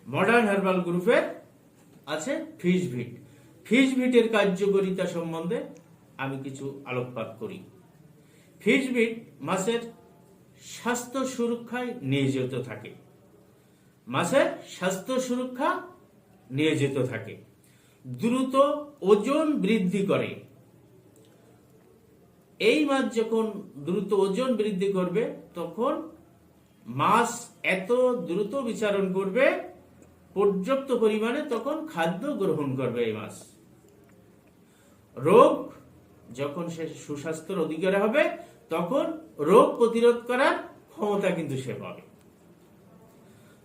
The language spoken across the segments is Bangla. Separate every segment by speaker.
Speaker 1: মডার্ন হার্বাল গ্রুপের আছে ফিশভিট। ফিশভিটের কার্যকারিতা সম্বন্ধে আমি কিছু আলোকপাত করি। ফিশভিট মাছের স্বাস্থ্য সুরক্ষায় নিয়োজিত থাকে। মাছের স্বাস্থ্য সুরক্ষা নিয়োজিত থাকে, দ্রুত ওজন বৃদ্ধি করে। এই মাছ যখন দ্রুত ওজন বৃদ্ধি করবে তখন মাছ এত দ্রুত বিচারণ করবে, পর্যাপ্ত পরিমাণে তখন খাদ্য গ্রহণ করবে এই মাছ। রোগ যখন সে সুস্বাস্থ্যের অধিকারী হবে তখন রোগ প্রতিরোধ করার ক্ষমতা কিন্তু সে পাবে।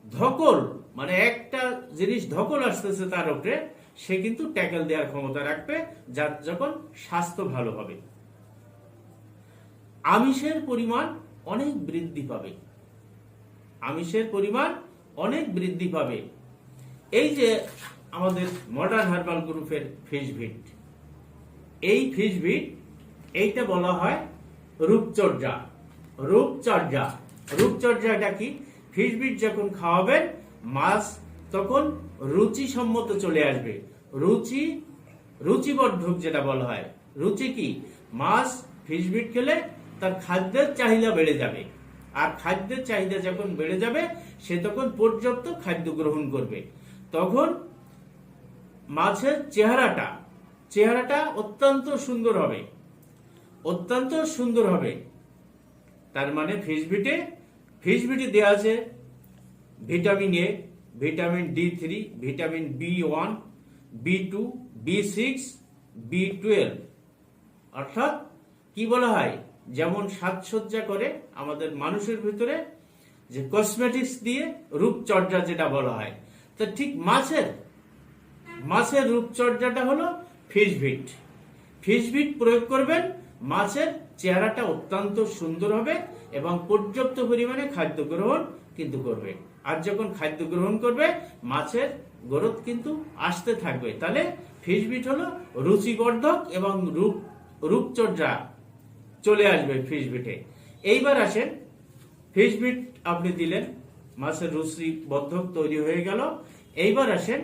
Speaker 1: ধকল মানে একটা জিনিস ধকল আসতেছে তার উপরে, সে কিন্তু ট্যাকেল দেওয়ার ক্ষমতা রাখবে, যার যখন স্বাস্থ্য ভালো হবে। আমিষের পরিমাণ অনেক বৃদ্ধি পাবে। আমিষের পরিমাণ অনেক বৃদ্ধি পাবে। এই যে আমাদের মডার্ন হার্বাল গ্রুপের ফিশভিট, এই ফিশভিট এইটা বলা হয় রূপচর্যা। রূপচর্যা রূপচর্যাটা কি? ফিশভিট যখন খাওয়াবেন মাছ তখন রুচিসম্মত চলে আসবে। রুচিবর্ধক যেটা বলা হয়। রুচি কি? মাছ ফিশভিট খেলে তার খাদ্যের চাহিদা বেড়ে যাবে, আর খাদ্যের চাহিদা যখন বেড়ে যাবে সে তখন পর্যাপ্ত খাদ্য গ্রহণ করবে। তখন মাছের চেহারাটা অত্যন্ত সুন্দর হবে, অত্যন্ত সুন্দর হবে। তার মানে ফিশভিটে দেওয়া আছে vitamin A, vitamin D3, vitamin B1, B2, B6, B12। অর্থাৎ কি বলা হয়, যেমন সাজসজ্জা করে আমাদের মানুষের ভিতরে যে কসমেটিক্স দিয়ে রূপচর্যা যেটা বলা হয়, তো ঠিক মাছের রূপচর্যাটা হলো ফিশভিট। ফিশভিট প্রয়োগ করবেন, মাছের চেহারাটা অত্যন্ত সুন্দর হবে এবং পর্যাপ্ত পরিমাণে খাদ্য গ্রহণ কিন্তু করবে। আর যখন খাদ্য গ্রহণ করবে মাছের গ্রোথ কিন্তু আসতে থাকবে। তাহলে ফিশভিট হলো রুচিবর্ধক এবং রূপচর্যা চলে আসবে ফিশভিটে। এইবার আসেন, ফিশভিট আপনি দিলেন, মাছের রুচিবর্ধক তৈরি হয়ে গেল। এইবার আসেন